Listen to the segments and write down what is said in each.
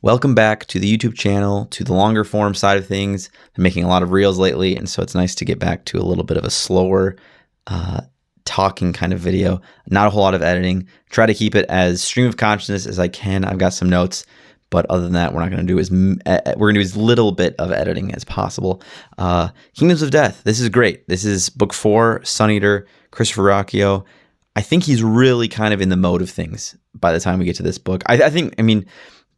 Welcome back to the YouTube channel, to the longer form side of things. I'm making a lot of reels lately, and so it's nice to get back to a little bit of a slower talking kind of video. Not a whole lot of editing. Try to keep it as stream of consciousness as I can. I've got some notes, but other than that, we're going to do as little bit of editing as possible. Kingdoms of Death. This is great. This is book 4, Sun Eater, Christopher Ruocchio. I think he's really kind of in the mode of things by the time we get to this book. I mean,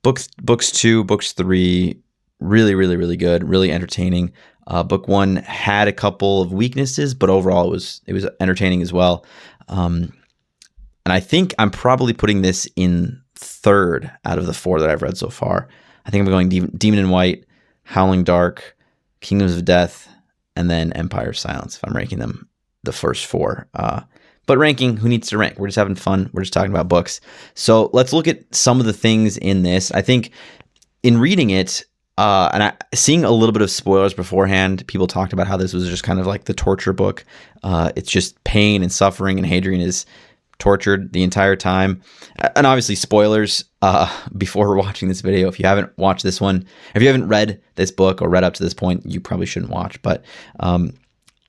books 2, books 3, really good, really entertaining. Book 1 had a couple of weaknesses, but overall it was entertaining as well. And I think I'm probably putting this in 3rd out of the 4 that I've read so far. I think I'm going Demon in White, Howling Dark, Kingdoms of Death, and then Empire of Silence, if I'm ranking them the first 4. But ranking, who needs to rank? We're just having fun. We're just talking about books. So let's look at some of the things in this. I think in reading it, seeing a little bit of spoilers beforehand, people talked about how this was just kind of like the torture book. It's just pain and suffering, and Hadrian is tortured the entire time. And obviously spoilers before watching this video. If you haven't watched this one, if you haven't read this book or read up to this point, you probably shouldn't watch. But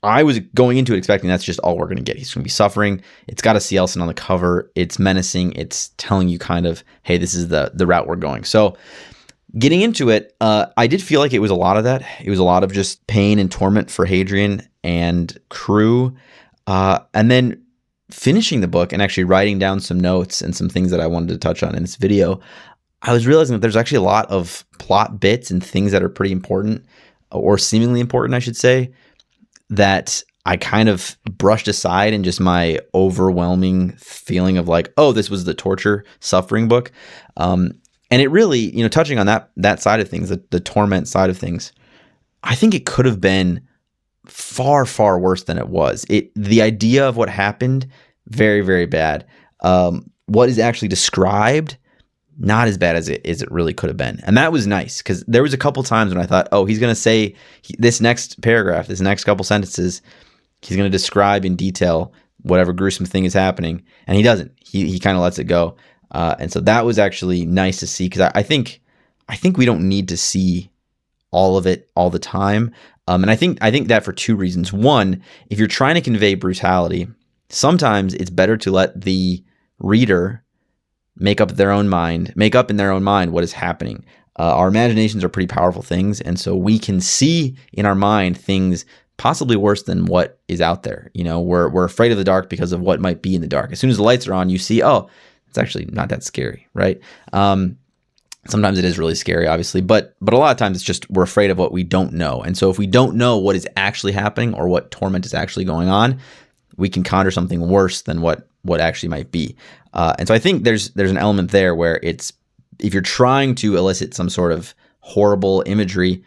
I was going into it expecting that's just all we're going to get. He's going to be suffering. It's got a C. Elson on the cover. It's menacing. It's telling you kind of, hey, this is the route we're going. So getting into it, I did feel like it was a lot of that. It was a lot of just pain and torment for Hadrian and crew. And then finishing the book and actually writing down some notes and some things that I wanted to touch on in this video, I was realizing that there's actually a lot of plot bits and things that are pretty important, or seemingly important, I should say, that I kind of brushed aside in just my overwhelming feeling of like, oh, this was the torture suffering book. And it really, touching on that side of things, the torment side of things, I think it could have been far, far worse than it was. The idea of what happened, very, very bad. What is actually described, not as bad as it really could have been. And that was nice, because there was a couple times when I thought, oh, he's going to say this next paragraph, this next couple sentences, he's going to describe in detail whatever gruesome thing is happening. And he doesn't. He kind of lets it go. And so that was actually nice to see, because I think we don't need to see all of it all the time. And I think that for 2 reasons. One, if you're trying to convey brutality, sometimes it's better to let the reader make up in their own mind what is happening. Our imaginations are pretty powerful things, and so we can see in our mind things possibly worse than what is out there. We're afraid of the dark because of what might be in the dark. As soon as the lights are on, you see, oh, it's actually not that scary, right? Sometimes it is really scary, obviously, but a lot of times it's just we're afraid of what we don't know. And so if we don't know what is actually happening or what torment is actually going on, we can conjure something worse than what actually might be. And so I think there's an element there where if you're trying to elicit some sort of horrible imagery,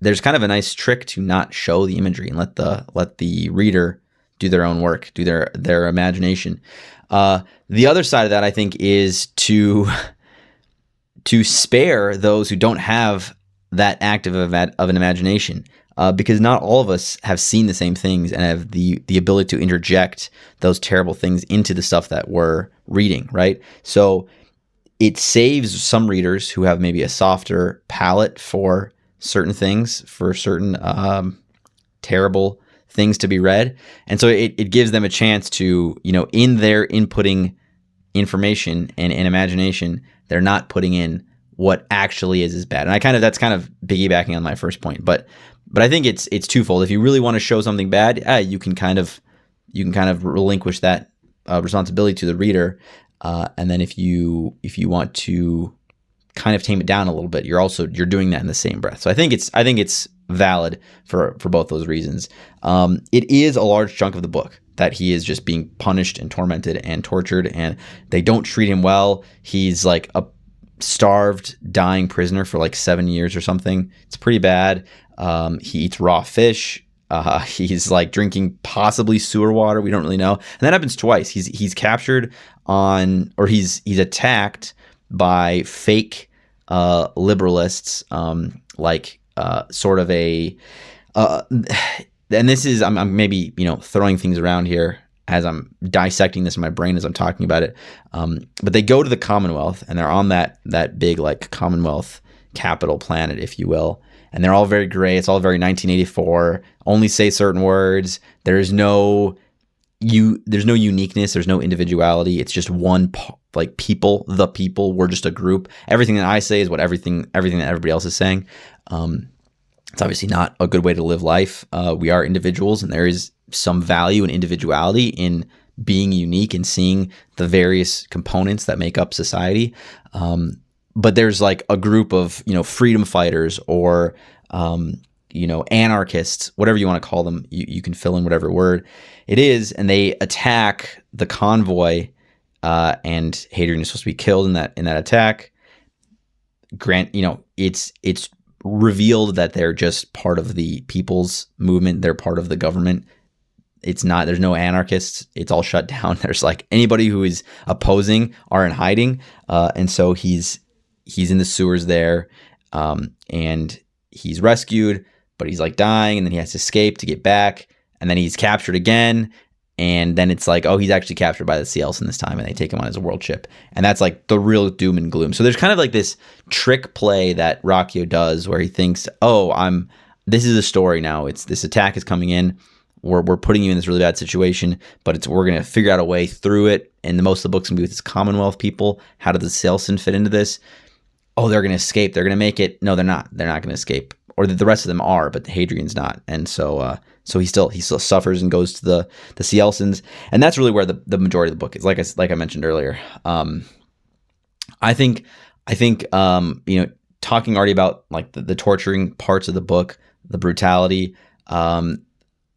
there's kind of a nice trick to not show the imagery and let the reader do their own work, do their imagination. The other side of that, I think, is to spare those who don't have that active of an imagination. Because not all of us have seen the same things and have the ability to interject those terrible things into the stuff that we're reading, right? So it saves some readers who have maybe a softer palate for certain things, for certain terrible things to be read. And so it gives them a chance to, in their inputting information and imagination, they're not putting in what actually is bad. And that's kind of piggybacking on my first point, but I think it's twofold. If you really want to show something bad, you can kind of relinquish that responsibility to the reader, and then if you want to kind of tame it down a little bit, you're doing that in the same breath. So I think it's valid for both those reasons. It is a large chunk of the book that he is just being punished and tormented and tortured, and they don't treat him well. He's like a starved, dying prisoner for like 7 years or something. It's pretty bad. He eats raw fish. He's like drinking possibly sewer water. We don't really know. And that happens twice. He's captured he's attacked by fake liberalists, sort of a and this is I'm maybe throwing things around here as I'm dissecting this in my brain as I'm talking about it. But they go to the Commonwealth, and they're on that big like Commonwealth capital planet, if you will. And they're all very gray. It's all very 1984. Only say certain words. There's no uniqueness. There's no individuality. It's just one like people. The people. We're just a group. Everything that I say is what everything that everybody else is saying. It's obviously not a good way to live life. We are individuals, and there is some value and individuality in being unique and seeing the various components that make up society. But there's like a group of, freedom fighters or, anarchists, whatever you want to call them. You can fill in whatever word it is. And they attack the convoy, and Hadrian is supposed to be killed in that attack. It's revealed that they're just part of the people's movement. They're part of the government. There's no anarchists. It's all shut down. There's like anybody who is opposing are in hiding. And so he's in the sewers there, and he's rescued, but he's like dying, and then he has to escape to get back, and then he's captured again, and then it's like, oh, he's actually captured by the Cielcen this time, and they take him on his world ship, and that's like the real doom and gloom. So there's kind of like this trick play that Ruocchio does where he thinks, oh, this is a story now. It's this attack is coming in. We're putting you in this really bad situation, but we're going to figure out a way through it. And most of the book's going to be with this Commonwealth people. How did the Cielcen fit into this? Oh, they're going to escape. They're going to make it. No, they're not. They're not going to escape. Or the rest of them are, but Hadrian's not. And so he still suffers and goes to the Cielcens. And that's really where the majority of the book is. Like I mentioned earlier. I think talking already about like the torturing parts of the book, the brutality.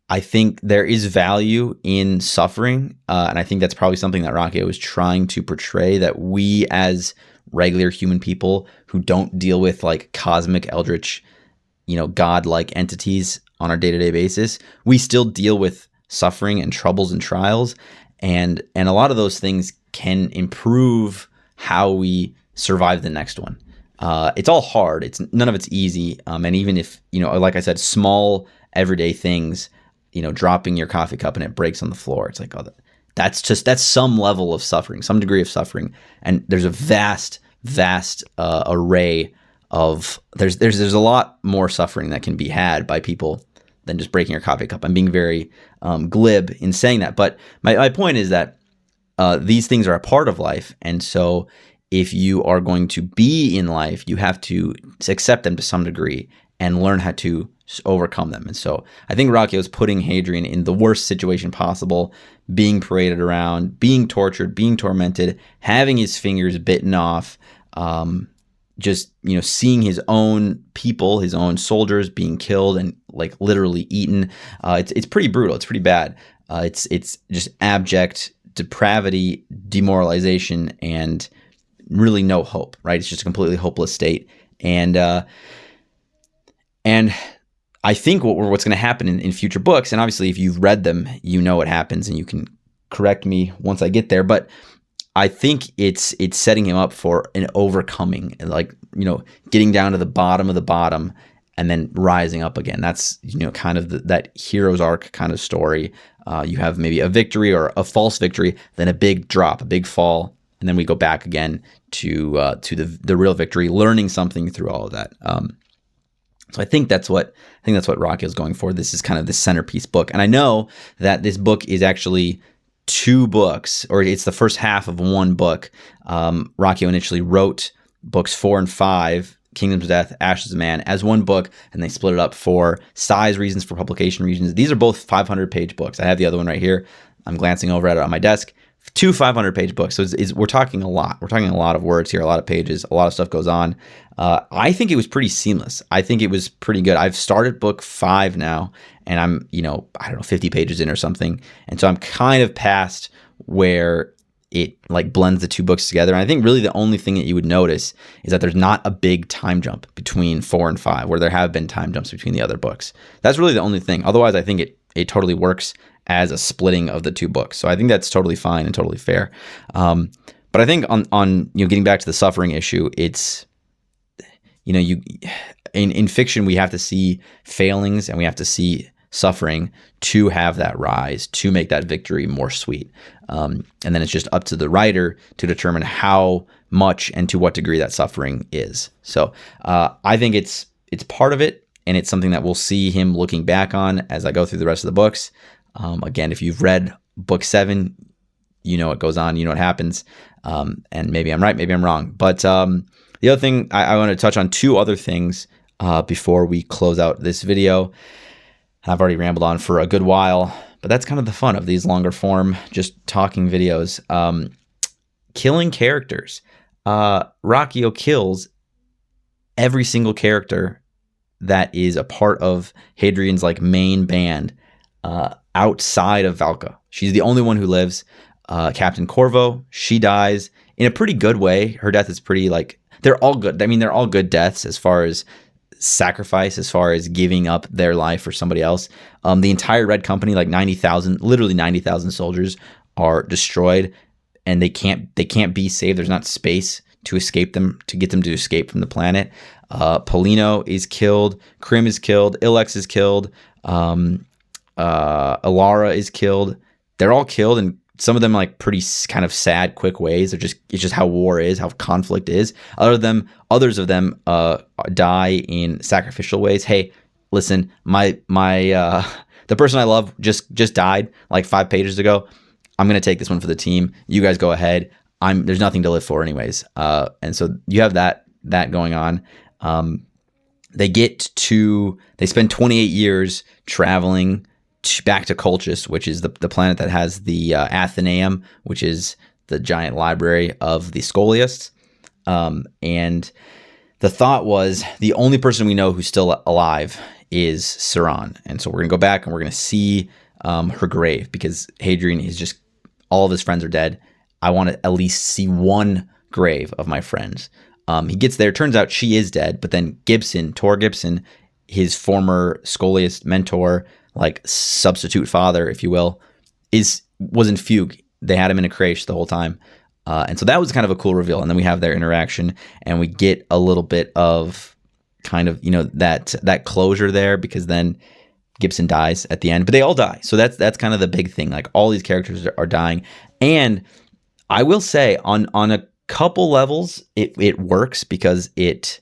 I think there is value in suffering, and I think that's probably something that Ruocchio is trying to portray, that we as regular human people who don't deal with like cosmic eldritch, God-like entities on our day-to-day basis, we still deal with suffering and troubles and trials, and a lot of those things can improve how we survive the next one. It's all hard. None of it's easy, and even if, like I said, small everyday things, dropping your coffee cup and it breaks on the floor. It's like, oh, that's some level of suffering, some degree of suffering. And there's a vast array of, there's a lot more suffering that can be had by people than just breaking your coffee cup. I'm being very glib in saying that. But my point is that these things are a part of life. And so if you are going to be in life, you have to accept them to some degree and learn how to overcome them. And so I think Ruocchio is putting Hadrian in the worst situation possible, being paraded around, being tortured, being tormented, having his fingers bitten off, just, seeing his own people, his own soldiers being killed and like literally eaten. It's pretty brutal. It's pretty bad. It's just abject depravity, demoralization, and really no hope, right? It's just a completely hopeless state. And I think what's going to happen in future books, and obviously if you've read them, you know what happens, and you can correct me once I get there, but I think it's setting him up for an overcoming, like, getting down to the bottom of the bottom and then rising up again. That's, kind of that hero's arc kind of story. You have maybe a victory or a false victory, then a big drop, a big fall, and then we go back again to the real victory, learning something through all of that. So I think that's what Ruocchio is going for. This is kind of the centerpiece book. And I know that this book is actually 2 books, or it's the first half of one book. Ruocchio initially wrote books 4 and 5, Kingdoms of Death, Ashes of Man, as one book, and they split it up for size reasons, for publication reasons. These are both 500-page books. I have the other one right here. I'm glancing over at it on my desk. 2 500-page books. So we're talking a lot. We're talking a lot of words here, a lot of pages, a lot of stuff goes on. I think it was pretty seamless. I think it was pretty good. I've started book 5 now, and I'm, 50 pages in or something. And so I'm kind of past where it like blends the 2 books together. And I think really the only thing that you would notice is that there's not a big time jump between 4 and 5, where there have been time jumps between the other books. That's really the only thing. Otherwise, I think it totally works as a splitting of the 2 books. So I think that's totally fine and totally fair. But I think on getting back to the suffering issue, it's, in fiction, we have to see failings and we have to see suffering to have that rise, to make that victory more sweet. And then it's just up to the writer to determine how much and to what degree that suffering is. So I think it's part of it, and it's something that we'll see him looking back on as I go through the rest of the books. Again, if you've read book 7, you know what goes on, you know what happens. And maybe I'm right, maybe I'm wrong. But the other thing, I want to touch on 2 other things before we close out this video. I've already rambled on for a good while, but that's kind of the fun of these longer form, just talking videos. Killing characters. Ruocchio kills every single character that is a part of Hadrian's like main band outside of Valka. She's the only one who lives. Captain Corvo, she dies in a pretty good way. Her death is pretty like, they're all good. I mean, they're all good deaths as far as sacrifice, as far as giving up their life for somebody else. The entire Red Company, like 90,000, literally 90,000 soldiers are destroyed, and they can't be saved. There's not space to escape them, to get them to escape from the planet. Polino is killed. Krim is killed. Ilex is killed. Ilara is killed. They're all killed, and some of them like pretty kind of sad, quick ways. It's just how war is, how conflict is. Others of them die in sacrificial ways. Hey, listen, the person I love just died like 5 pages ago. I'm gonna take this one for the team. You guys go ahead. There's nothing to live for anyways. And so you have that going on. They spend 28 years traveling back to Colchis, which is the planet that has the Athenaeum, which is the giant library of the scholiasts. And the thought was the only person we know who's still alive is Saran. And so we're going to go back and we're going to see her grave, because Hadrian is just, all of his friends are dead. I want to at least see one grave of my friends. He gets there. Turns out she is dead, but then Tor Gibson, his former scholiast mentor, like substitute father, if you will, was in fugue. They had him in a creche the whole time. And so that was kind of a cool reveal. And then we have their interaction, and we get a little bit of kind of, that closure there, because then Gibson dies at the end, but they all die. So that's kind of the big thing. Like, all these characters are dying. And I will say on a couple levels, it works, because if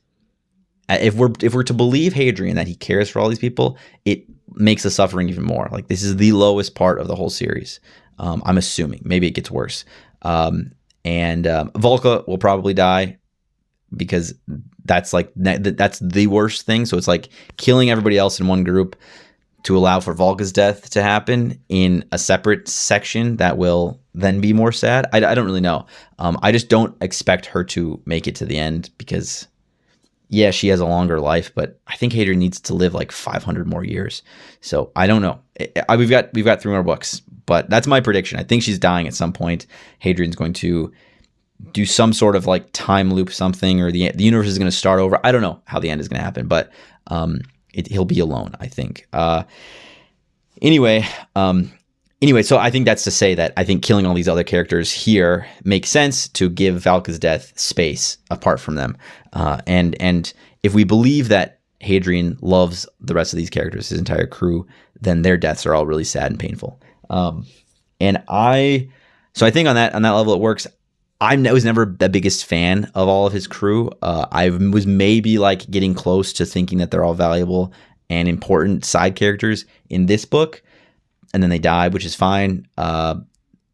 we're to believe Hadrian that he cares for all these people, it makes the suffering even more. Like, this is the lowest part of the whole series. I'm assuming maybe it gets worse. And Volca will probably die, because that's the worst thing. So it's like killing everybody else in one group to allow for Volca's death to happen in a separate section that will then be more sad. I don't really know. I just don't expect her to make it to the end, because yeah, she has a longer life, but I think Hadrian needs to live like 500 more years. So I don't know. We've got 3 more books, but that's my prediction. I think she's dying at some point. Hadrian's going to do some sort of like time loop something, or the universe is going to start over. I don't know how the end is going to happen, but he'll be alone, I think. Anyway, so I think that's to say that I think killing all these other characters here makes sense to give Valka's death space apart from them. And if we believe that Hadrian loves the rest of these characters, his entire crew, then their deaths are all really sad and painful. So I think on that level it works. I was never the biggest fan of all of his crew. I was maybe like getting close to thinking that they're all valuable and important side characters in this book, and then they die, which is fine.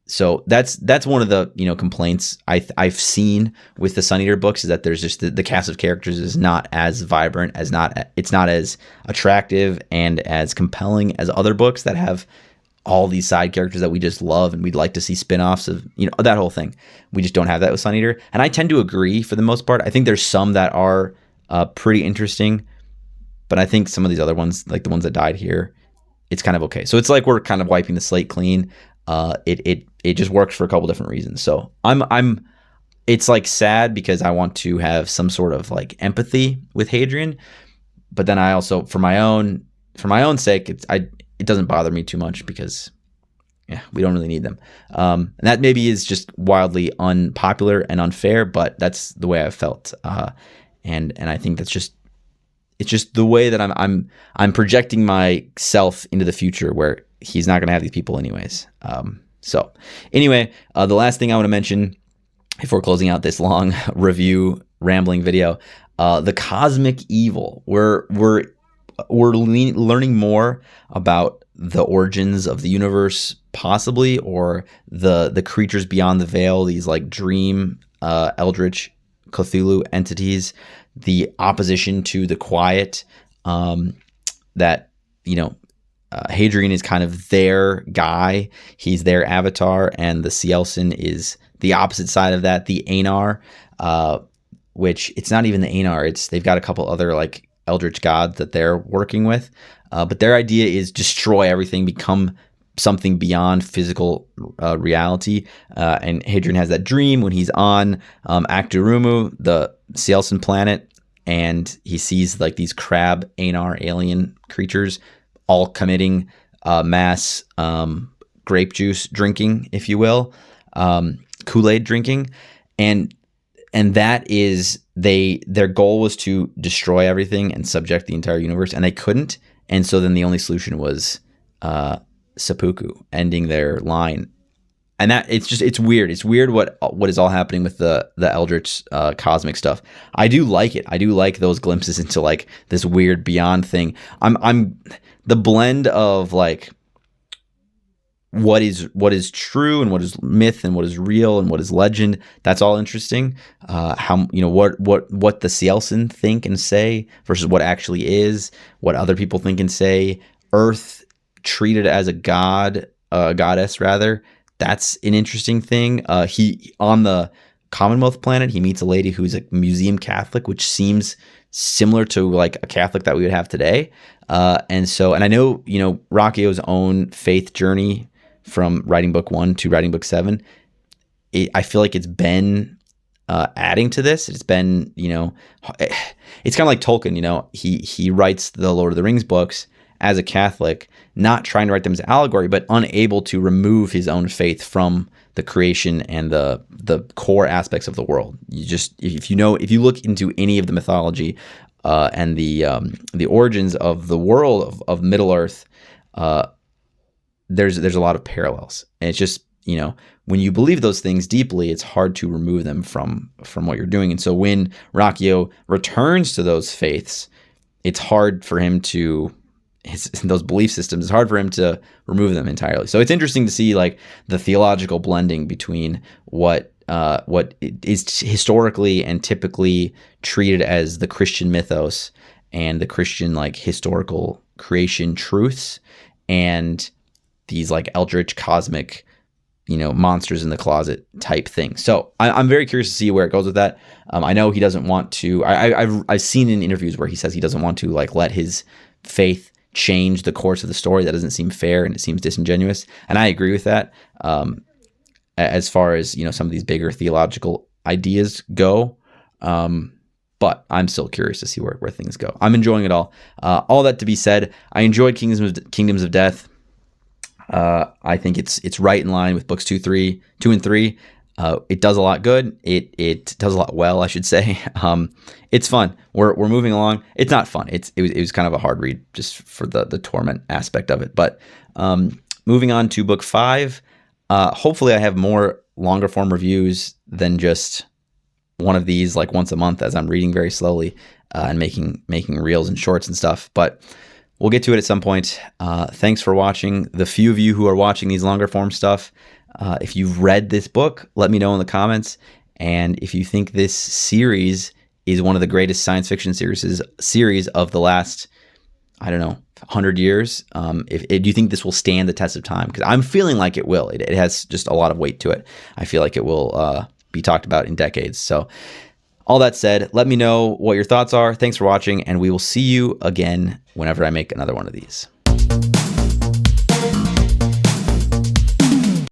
So that's one of the complaints I've seen with the Sun Eater books, is that there's just the cast of characters is not as vibrant, it's not as attractive and as compelling as other books that have all these side characters that we just love and we'd like to see spin-offs of, that whole thing. We just don't have that with Sun Eater. And I tend to agree for the most part. I think there's some that are pretty interesting, but I think some of these other ones, like the ones that died here, it's kind of okay. So it's like we're kind of wiping the slate clean. It just works for a couple different reasons. So it's like sad because I want to have some sort of like empathy with Hadrian, but then I also, for my own sake, it doesn't bother me too much, because we don't really need them. And that maybe is just wildly unpopular and unfair, but that's the way I've felt. And I think that's just, it's just the way that I'm projecting myself into the future where he's not going to have these people anyways. So anyway, the last thing I want to mention before closing out this long review rambling video, the cosmic evil. We're learning more about the origins of the universe, possibly, or the creatures beyond the veil, these like dream eldritch Cthulhu entities, the opposition to the quiet, that, you know, Hadrian is kind of their guy. He's their avatar, and the Cielsen is the opposite side of that, the Anar, which it's not even the Anar. They've got a couple other like eldritch gods that they're working with, but their idea is destroy everything, become something beyond physical reality. And Hadrian has that dream when he's on Akdurumu, the Cielsen planet, and he sees like these crab Anar alien creatures all committing mass grape juice drinking, if you will, Kool-Aid drinking, and that is their goal was to destroy everything and subject the entire universe, and they couldn't. And so then the only solution was seppuku, ending their line. And that it's weird. It's weird what is all happening with the eldritch cosmic stuff. I do like it. I do like those glimpses into like this weird beyond thing. I'm the blend of like what is true and what is myth and what is real and what is legend. That's all interesting. How, you know, what the Cielsen think and say versus what actually is, what other people think and say. Earth treated as a goddess rather. That's an interesting thing. He on the Commonwealth planet, he meets a lady who's a museum Catholic, which seems similar to like a Catholic that we would have today. And I know, you know, Ruocchio's own faith journey from writing book 1 to writing book 7, I feel like it's been adding to this. It's been, you know, it's kind of like Tolkien, you know, he writes the Lord of the Rings books as a Catholic, not trying to write them as allegory, but unable to remove his own faith from the creation and the core aspects of the world. You just, if you look into any of the mythology and the origins of the world of Middle Earth, there's a lot of parallels. And it's just, you know, when you believe those things deeply, it's hard to remove them from what you're doing. And so when Ruocchio returns to those faiths, it's hard for him to those belief systems, it's hard for him to remove them entirely. So it's interesting to see like the theological blending between what is historically and typically treated as the Christian mythos and the Christian like historical creation truths, and these like eldritch cosmic, you know, monsters in the closet type thing. So I'm very curious to see where it goes with that. I know he doesn't want to. I've seen in interviews where he says he doesn't want to like let his faith change the course of the story. That doesn't seem fair and it seems disingenuous. And I agree with that. As far as, you know, some of these bigger theological ideas go. But I'm still curious to see where things go. I'm enjoying it all. All that to be said, I enjoyed Kingdoms of Death. I think it's right in line with books 2 and 3. It does a lot good. It does a lot well, I should say. It's fun. We're moving along. It's not fun. It was kind of a hard read just for the torment aspect of it. But moving on to book 5. Hopefully, I have more longer form reviews than just one of these, like once a month, as I'm reading very slowly and making reels and shorts and stuff. But we'll get to it at some point. Thanks for watching. The few of you who are watching these longer form stuff, if you've read this book, let me know in the comments. And if you think this series is one of the greatest science fiction series of the last, I don't know, 100 years, do you think this will stand the test of time? Because I'm feeling like it will. It has just a lot of weight to it. I feel like it will be talked about in decades. So all that said, let me know what your thoughts are. Thanks for watching, and we will see you again whenever I make another one of these.